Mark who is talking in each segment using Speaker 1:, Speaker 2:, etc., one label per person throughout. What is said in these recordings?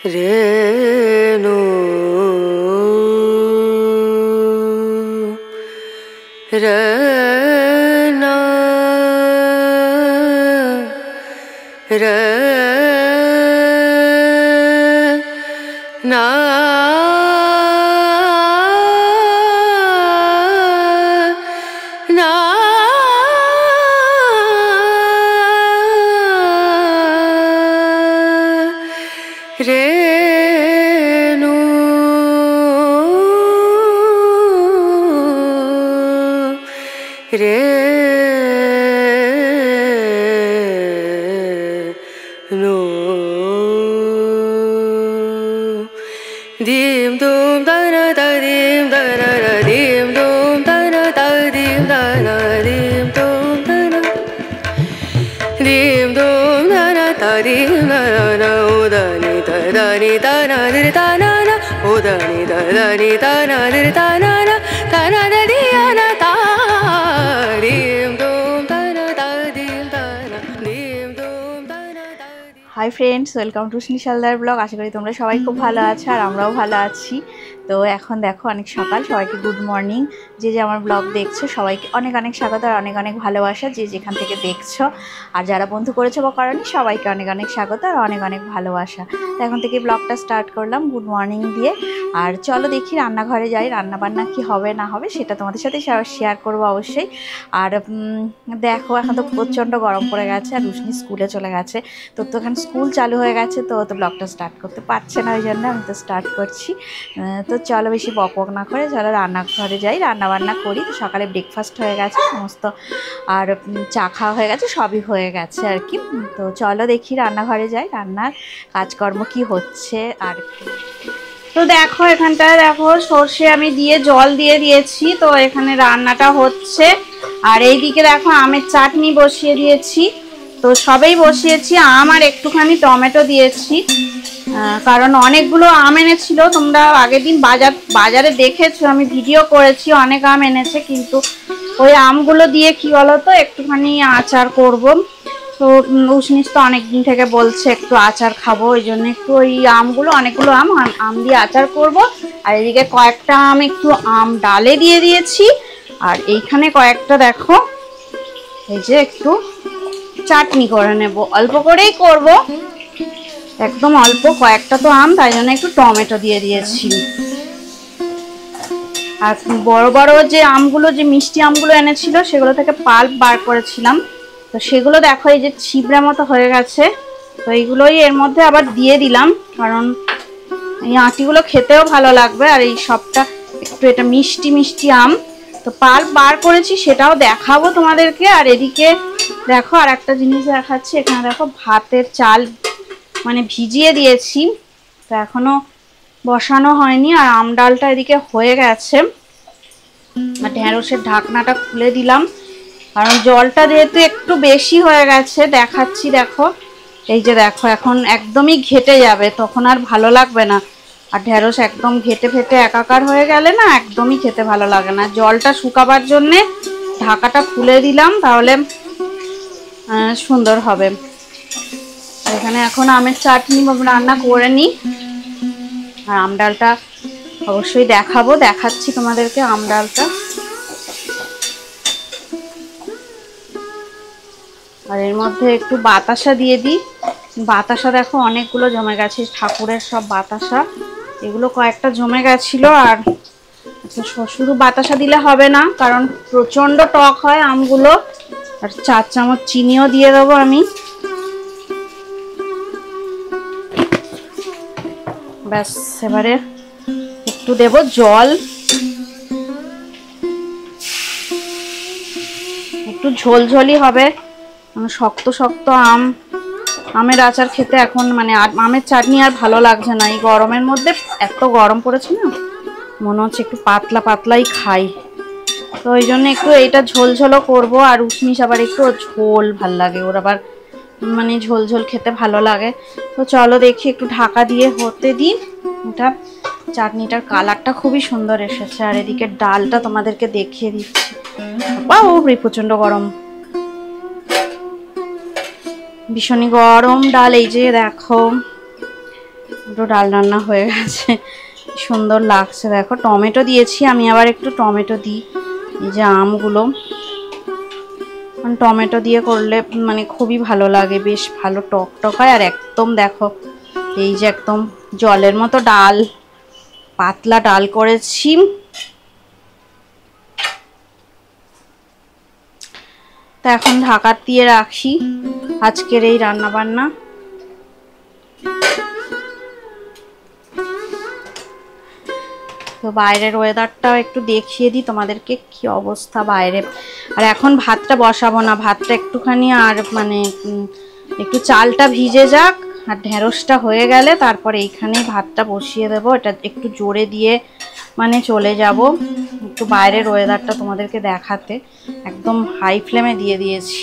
Speaker 1: रेणु रना रना ना रेणु रेणु दीम दूम दना दीम दना दीम दूम दना दीम दना दीम दूम दना दीम दूम दना दीम दना उदनी दनी दना दिर दना उदनी दनी दना दिर दना दना दियाना ता दीम दूम दना दीम दना दीम दूम दना।
Speaker 2: हाई फ्रेंड्स, वेलकम टू स्निशालदार ब्लग। आशा करी তোমরা সবাই খুব ভালো আছো আর আমরাও ভালো আছি। তো এখন দেখো অনেক সকাল, সবাইকে গুড মর্নিং। যে যে আমার ব্লগ দেখছো সবাইকে অনেক অনেক স্বাগত আর অনেক অনেক ভালোবাসা, যে যেখান থেকে দেখছো। আর যারা বন্ধু করেছো বা করনি সবাইকে অনেক অনেক স্বাগত আর অনেক অনেক ভালোবাসা। তো এখন থেকে ব্লগটা স্টার্ট করলাম গুড মর্নিং দিয়ে। আর চলো দেখি রান্নাঘরে যাই, রান্নাবান্না কি হবে না হবে সেটা তোমাদের সাথে শেয়ার করবো অবশ্যই। আর দেখো এখন তো প্রচণ্ড গরম পড়ে গেছে আর রুশনি স্কুলে চলে গেছে। তো এখন স্কুল চালু হয়ে গেছে, তো ব্লগটা স্টার্ট করতে পারছে না, ওই জন্য আমি তো স্টার্ট করছি। তো চলো বেশি বক বক না করে চলো রান্নাঘরে যাই, রান্নাবান্না করি। তো সকালে ব্রেকফাস্ট হয়ে গেছে সমস্ত, আর চা খাওয়া হয়ে গেছে, সবই হয়ে গেছে আর কি। তো চলো দেখি রান্নাঘরে যাই, রান্নার কাজকর্ম কি হচ্ছে আর কি। তো দেখো এখানটায় দেখো সর্ষে আমি দিয়ে জল দিয়ে দিয়েছি, তো এখানে রান্নাটা হচ্ছে। আর এইদিকে দেখো আমের চাটনি বসিয়ে দিয়েছি। তো সবেই বসিয়েছি, আম আর একটুখানি টমেটো দিয়েছি, কারণ অনেকগুলো আম এনেছিল। তোমরা আগের দিন বাজারে দেখেছো, আমি ভিডিও করেছি, অনেক আম এনেছে। কিন্তু ওই আমগুলো দিয়ে কি বলতো একটুখানি আচার করব। তো উষ্ণিস তো অনেকদিন থেকে বলছে একটু আচার খাবো, ওই জন্য একটু ওই আমগুলো অনেকগুলো আম দিয়ে আচার করব। আর এদিকে কয়েকটা আম একটু আম ডালে দিয়ে দিয়েছি। আর এইখানে কয়েকটা দেখো এই যে একটু চাটনি করে নেব, অল্প করেই করব, একদম অল্প, কয়েকটা তো আম, তাই জন্য একটু টমেটো দিয়ে দিয়েছি। আর বড় বড় যে আমগুলো, যে মিষ্টি আমগুলো এনেছিল সেগুলো থেকে পাল্প বার করেছিলাম। তো সেগুলো দেখো এই যে ছিবড়া মতো হয়ে গেছে। তো এইগুলোই এর মধ্যে আবার দিয়ে দিলাম, কারণ এই আটিগুলো খেতেও ভালো লাগবে। আর এই সবটা একটু এটা মিষ্টি মিষ্টি আম, তো পাল্প বার করেছি সেটাও দেখাবো তোমাদেরকে। আর এদিকে দেখো আর একটা জিনিস দেখাচ্ছি, এখানে দেখো ভাতের চাল মানে ভিজিয়ে দিয়েছি, তো এখনো বসানো হয়নি। আর আম ডালটা এদিকে হয়ে গেছে। আর ঢেঁড়সের ঢাকনাটা খুলে দিলাম, কারণ জলটা যেহেতু একটু বেশি হয়ে গেছে। দেখাচ্ছি দেখো, এই যে দেখো এখন একদমই ঘেটে যাবে, তখন আর ভালো লাগবে না। আর ঢেঁড়স একদম ঘেটে ফেটে একাকার হয়ে গেলে না একদমই খেতে ভালো লাগে না। জলটা শুকাবার জন্যে ঢাকাটা খুলে দিলাম, তাহলে সুন্দর হবে। এখানে এখন আমের চাটনি রান্না করে নিই। আর আম ডালটা অবশ্যই দেখাচ্ছি তোমাদেরকে আম ডালটা। আর এর মধ্যে একটু বাতাসা দিয়ে দিই। বাতাসা দেখো অনেকগুলো জমে গেছে, ঠাকুরের সব বাতাসা, এগুলো কয়েকটা জমে গেছিল। আর শুধু বাতাসা দিলে হবে না, কারণ প্রচণ্ড টক হয় আমগুলো। আর 4 চামচ চিনিও দিয়ে দেবো আমি। ব্যাস, এবারে একটু দেব জল, একটু ঝোলঝোলি হবে, শক্ত শক্ত আমের আচার খেতে এখন মানে আমের চাটনি আর ভালো লাগছে না। এই গরমের মধ্যে এত গরম পড়েছে না, মনে হচ্ছে একটু পাতলা পাতলাই খাই। তো ওই জন্য একটু এইটা ঝোলঝোলও করবো। আর উষ্ণিস আবার একটু ঝোল ভাল লাগে, ওর আবার মানে ঝোল ঝোল খেতে ভালো লাগে। তো চলো দেখি একটু ঢাকা দিয়ে হতে দিই এটা। চাটনিটার কালারটা খুবই সুন্দর এসেছে। আর এদিকে ডালটা তোমাদেরকে দেখিয়ে দিচ্ছি। বাপরে প্রচন্ড গরম, ভীষণই গরম ডাল। এই যে দেখো দুটো ডাল রান্না হয়ে গেছে, সুন্দর লাগছে। দেখো টমেটো দিয়েছি, আমি আবার একটু টমেটো দিই। এই যে আমগুলো টমেটো দিয়ে করলে মানে খুবই ভালো লাগে, বেশ ভালো টক টক হয়। আর একদম দেখো এই যে একদম জলের মতো ডাল, পাতলা ডাল করেছি। তা এখন ঢাকা দিয়ে রাখি আজকের এই রান্না বান্না। তো বাইরের ওয়েদারটাও একটু দেখিয়ে দিই তোমাদেরকে কি অবস্থা বাইরে। আর এখন ভাতটা বসাবো না, ভাতটা একটুখানি আর মানে একটু চালটা ভিজে যাক আর ঢেঁড়সটা হয়ে গেলে তারপরে এইখানেই ভাতটা বসিয়ে দেবো। এটা একটু জোরে দিয়ে মানে চলে যাব একটু বাইরের ওয়েদারটা তোমাদেরকে দেখাতে। একদম হাই ফ্লেমে দিয়ে দিয়েছি।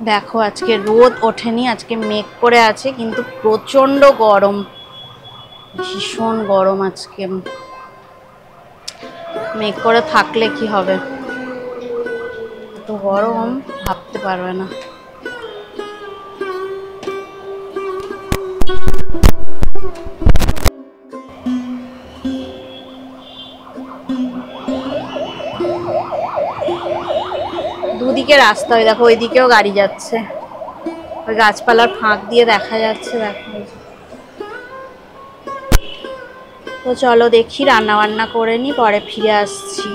Speaker 2: দেখো আজকে রোদ ওঠেনি, আজকে মেঘ করে আছে, কিন্তু প্রচন্ড গরম, ভীষণ গরম। আজকে মেঘ করে থাকলে কি হবে, এত গরম ভাবতে পারবে না। দুদিকে রাস্তা, ওই দেখো ওইদিকেও গাড়ি যাচ্ছে, ওই গাছপালার ফাঁক দিয়ে দেখা যাচ্ছে। দেখো তো চলো দেখি রান্না বান্না করে নি, পরে ফিরে আসছি।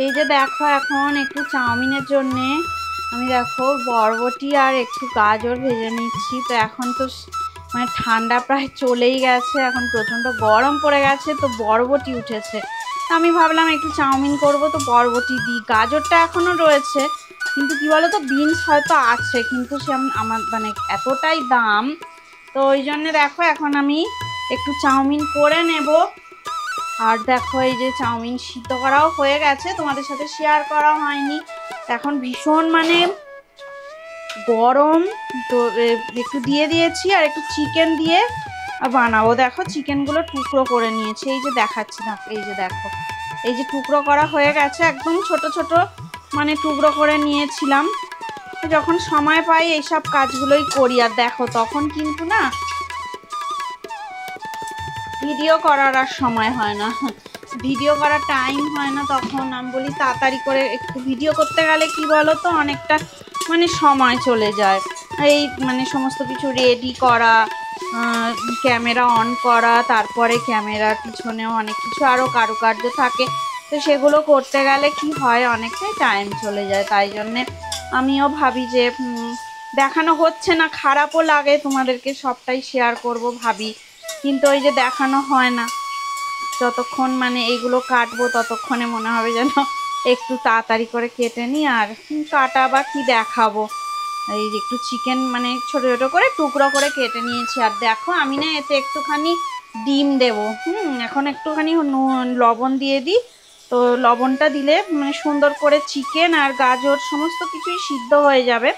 Speaker 2: এই যে দেখো এখন একটু চাউমিনের জন্যে আমি দেখো বরবটি আর একটু গাজর ভেজে নিচ্ছি। তো এখন তো মানে ঠান্ডা প্রায় চলেই গেছে, এখন প্রচণ্ড গরম পড়ে গেছে, তো বরবটি উঠেছে। আমি ভাবলাম একটু চাউমিন করব, তো বরবটি দিই। গাজরটা এখনও রয়েছে, কিন্তু কি বলো তো বিনস হয়তো আছে, কিন্তু সে আমার মানে এতটাই দাম, তো ওই জন্যে দেখো এখন আমি একটু চাউমিন করে নেব। আর দেখো এই যে চাউমিন সিদ্ধ করাও হয়ে গেছে, তোমাদের সাথে শেয়ার করা হয়নি। এখন ভীষণ মানে গরম, তো একটু দিয়ে দিয়েছি আর একটু চিকেন দিয়ে বানাবো। দেখো চিকেনগুলো টুকরো করে নিয়েছি, এই যে দেখাচ্ছি না, এই যে দেখো এই যে টুকরো করা হয়ে গেছে, একদম ছোট ছোট মানে টুকরো করে নিয়েছিলাম। যখন সময় পাই এইসব কাজগুলোই করি। আর দেখো তখন কিন্তু না ভিডিও করার আর সময় হয় না, ভিডিও করার টাইম হয় না, তখন আমি বলি তাড়াতাড়ি করে একটু ভিডিও করতে গেলে কি বলো তো অনেকটা মানে সময় চলে যায়। এই মানে সমস্ত কিছু রেডি করা, ক্যামেরা অন করা, তারপরে ক্যামেরার পিছনেও অনেক কিছু আরও কারুকার্য থাকে, তো সেগুলো করতে গেলে কি হয় অনেকটাই টাইম চলে যায়। তাই জন্যে আমিও ভাবি যে দেখানো হচ্ছে না, খারাপও লাগে, তোমাদেরকে সবটাই শেয়ার করব ভাবি, কিন্তু ওই যে দেখানো হয় না। যতক্ষণ মানে এইগুলো কাটবো ততক্ষণে মনে হবে যেন একটু তাড়াতাড়ি করে কেটে নিই, আর কাটা বা কি দেখাবো। এই যে একটু চিকেন মানে ছোট ছোট করে টুকরো করে কেটে নিয়েছি। আর দেখো আমি না এতে একটুখানি ডিম দেবো, এখন একটুখানি লবণ দিয়ে দিই, তো লবণটা দিলে মানে সুন্দর করে চিকেন আর গাজর সমস্ত কিছুই সিদ্ধ হয়ে যাবে।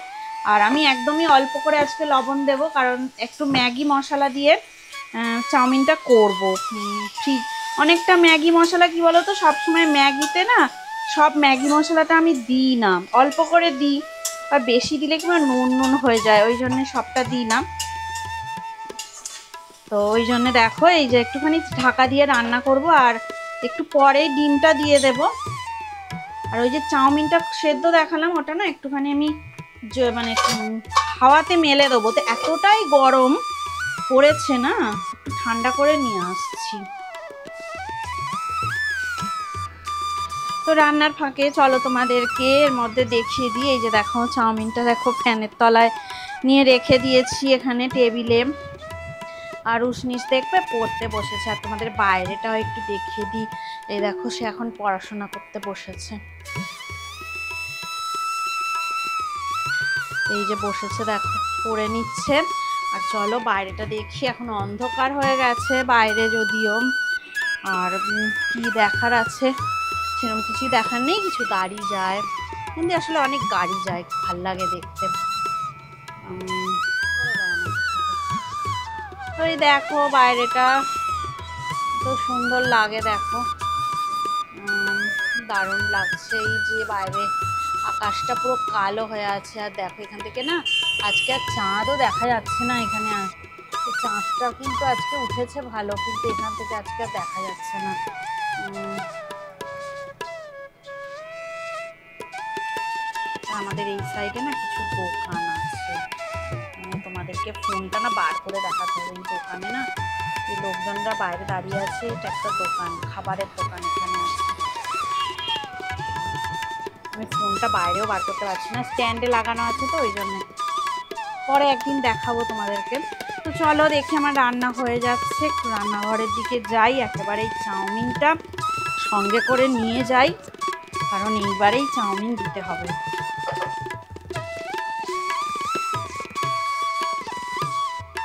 Speaker 2: আর আমি একদমই অল্প করে আজকে লবণ দেব, কারণ একটু ম্যাগি মশলা দিয়ে চাউমিনটা করবো। ঠিক অনেকটা ম্যাগি মশলা কি বলো তো সবসময় ম্যাগিতে না সব ম্যাগি মশলাটা আমি দিই না, অল্প করে দিই, আর বেশি দিলে কিংবা নুন নুন হয়ে যায়, ওই জন্য সবটা দিই না। তো ওই জন্য দেখো এই যে একটুখানি ঢাকা দিয়ে রান্না করব, আর একটু পরে ডিমটা দিয়ে দেব। আর ওই যে চাউমিনটা সেদ্ধ দেখালাম ওটা না একটুখানি আমি মানে হাওয়াতে মেলে দেবো, তো এতটাই গরম পড়েছে না, ঠান্ডা করে নিয়ে আসছি। তো রান্নার ফাঁকে চলো তোমাদেরকে এর মধ্যে দেখিয়ে দিই। এই যে দেখো চাউমিনটা দেখো ফ্যানের তলায় নিয়ে রেখে দিয়েছি এখানে টেবিলে, আর উষ্ণিস দেখবে পড়তে বসেছে। আর তোমাদের বাইরেটাও একটু দেখিয়ে দিই, এই দেখো সে এখন পড়াশোনা করতে বসেছে, এই যে বসেছে দেখো পড়ে নিচ্ছে। আর চলো বাইরেটা দেখি, এখন অন্ধকার হয়ে গেছে বাইরে যদিও, আর কি দেখার আছে সেরকম কিছুই দেখার নেই, কিছু গাড়ি যায়, কিন্তু আসলে অনেক গাড়ি যায়, ভাল লাগে দেখতে। তো এই দেখো বাইরেটা তো সুন্দর লাগে, দেখো দারুণ লাগছে। এই যে বাইরে আকাশটা পুরো কালো হয়ে আছে, আর দেখো এখান থেকে না আজকে আর চাঁদও দেখা যাচ্ছে না এখানে, চাঁদটা কিন্তু আজকে উঠেছে ভালো, কিন্তু এখান থেকে আজকে আর দেখা যাচ্ছে না। আমাদের এই সাইডে না কিছু দোকান আছে, মানে তোমাদেরকে ফোনটা না বার করে দেখাতে হবে। এই দোকানে না এই লোকজনরা বাইরে দাঁড়িয়ে আছে, এটা একটা দোকান, খাবারের দোকান এখানে আছে। আমি ফোনটা বাইরেও বার করতে পারছি না, স্ট্যান্ডে লাগানো আছে, তো ওই জন্যে পরে একদিন দেখাবো তোমাদেরকে। তো চলো দেখি আমার রান্না হয়ে যাচ্ছে, রান্নাঘরের দিকে যাই, একেবারে এই চাউমিনটা সঙ্গে করে নিয়ে যাই, কারণ এইবারেই চাউমিন দিতে হবে।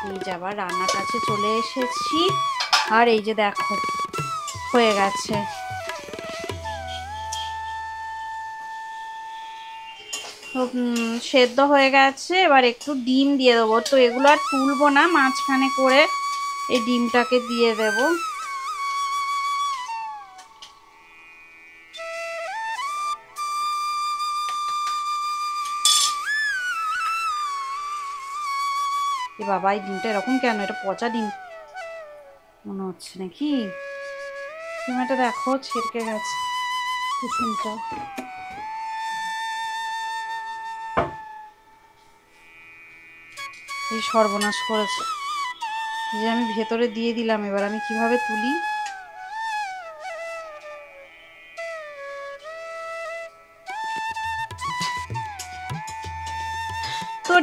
Speaker 2: এই যে আবার রান্নার কাছে চলে এসেছি, আর এই যে দেখো হয়ে গেছে। সেদ্ধ হয়ে গেছে, এবার একটু ডিম দিয়ে দেবো। তো এগুলো আর তুলবো না, মাঝখানে করে এই ডিমটাকে দিয়ে দেবো। এ বাবা এই ডিমটা এরকম কেন, এটা পচা ডিম মনে হচ্ছে নাকি? ডিমটা দেখো ছিটকে গেছে কুসুমটা। এই সর্বনাশ করেছে, যে আমি ভেতরে দিয়ে দিলাম, এবার আমি কিভাবে তুলি?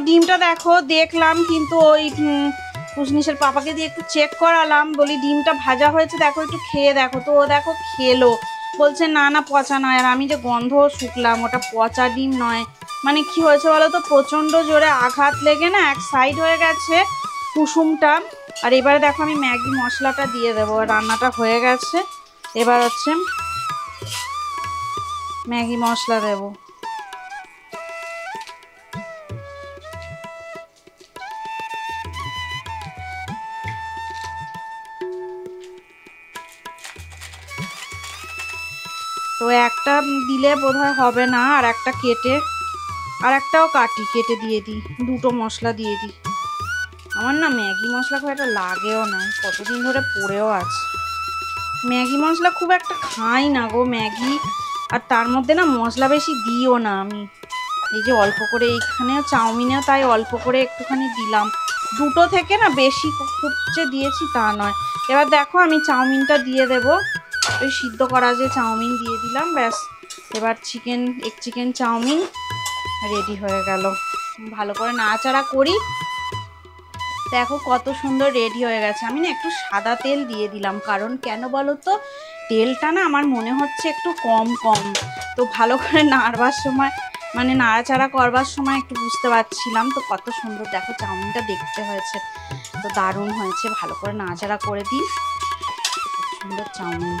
Speaker 2: ডিমটা দেখো দেখলাম, কিন্তু ওই কুসনিসের পাপাকে দিয়ে একটু চেক করালাম, বলি ডিমটা ভাজা হয়েছে দেখো একটু খেয়ে দেখো, তো ও দেখো খেলো, বলছে না না পচা নয়। আর আমি যে গন্ধ শুকলাম, ওটা পচা ডিম নয়। মানে কি হয়েছে বলো তো, প্রচণ্ড জোরে আঘাত লেগে না এক সাইড হয়ে গেছে কুসুমটা। আর এবারে দেখো আমি ম্যাগি মশলাটা দিয়ে দেবো, রান্নাটা হয়ে গেছে, এবার হচ্ছে ম্যাগি মশলা দেবো। তো একটা দিলে বোধহয় হবে না, আর একটা কেটে, আর একটাও কেটে দিয়ে দিই, দুটো মশলা দিয়ে দিই। আমার না ম্যাগি মশলা খুব একটা লাগেও না, কতদিন ধরে পড়েও আছে। ম্যাগি মশলা খুব একটা খাই না গো ম্যাগি, আর তার মধ্যে না মশলা বেশি দিও না আমি। এই যে অল্প করে এইখানেও চাউমিনেও তাই অল্প করে একটুখানি দিলাম, দুটো থেকে না বেশি খুব যে দিয়েছি তা নয়। এবার দেখো আমি চাউমিনটা দিয়ে দেবো, ওই সিদ্ধ করা যে চাউমিন দিয়ে দিলাম, ব্যাস। এবার চিকেন চাউমিন রেডি হয়ে গেল। ভালো করে নাড়াচাড়া করি, দেখো কত সুন্দর রেডি হয়ে গেছে। আমি না একটু সাদা তেল দিয়ে দিলাম, কারণ কেন বলো তো, তেলটা না আমার মনে হচ্ছে একটু কম, তো ভালো করে নাড়বার সময় মানে নাড়াচাড়া করবার সময় একটু বুঝতে পারছিলাম। তো কত সুন্দর দেখো চাউমিনটা দেখতে হয়েছে, তো দারুণ হয়েছে। ভালো করে নাড়াচাড়া করে দিই, সুন্দর চাউমিন।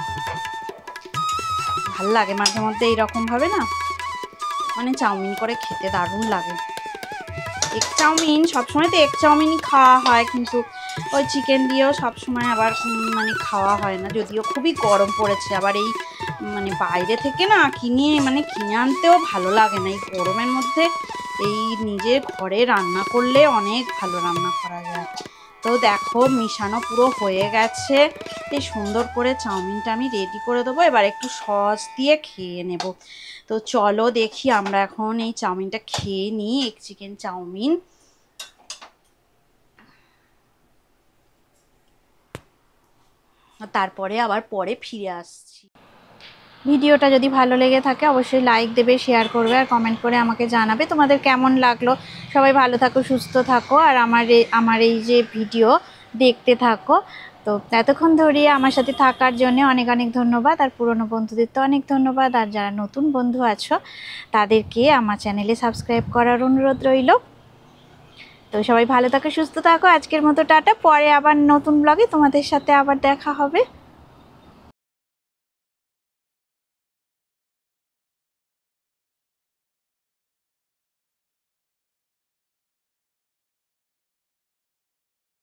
Speaker 2: ভাল লাগে মাঝে মধ্যে এইরকমভাবে না, মানে চাউমিন করে খেতে দারুণ লাগে। এগ চাউমিন সবসময় তো এগ চাউমিনই খাওয়া হয়, কিন্তু ওই চিকেন দিয়েও সবসময় আবার মানে খাওয়া হয় না, যদিও খুবই গরম পড়েছে। আবার এই মানে বাইরে থেকে না কিনে আনতেও ভালো লাগে না এই গরমের মধ্যে। এই নিজের ঘরে রান্না করলে অনেক ভালো রান্না করা যায়। তো দেখো মিশানো পুরো হয়ে গেছে, এই সুন্দর করে চাউমিনটা আমি রেডি করে দেবো। এবার একটু সস দিয়ে খেয়ে নেব। তো চলো দেখি আমরা এখন এই চাউমিনটা খেয়ে নিই, এগ চিকেন চাউমিন। তারপরে আবার পরে ফিরে আসছি। ভিডিওটা যদি ভালো লেগে থাকে অবশ্যই লাইক দেবে, শেয়ার করবে, আর কমেন্ট করে আমাকে জানাবে তোমাদের কেমন লাগলো। সবাই ভালো থাকো, সুস্থ থাকো, আর আমার এই যে ভিডিও দেখতে থাকো। তো এতক্ষণ ধরিয়ে আমার সাথে থাকার জন্য অনেক অনেক ধন্যবাদ, আর পুরনো বন্ধুদের তো অনেক ধন্যবাদ, আর যারা নতুন বন্ধু আছো তাদেরকে আমার চ্যানেলে সাবস্ক্রাইব করার অনুরোধ রইল। তো সবাই ভালো থাকো, সুস্থ থাকো। আজকের মতো টাটা, পরে আবার নতুন ব্লগে তোমাদের সাথে আবার দেখা হবে।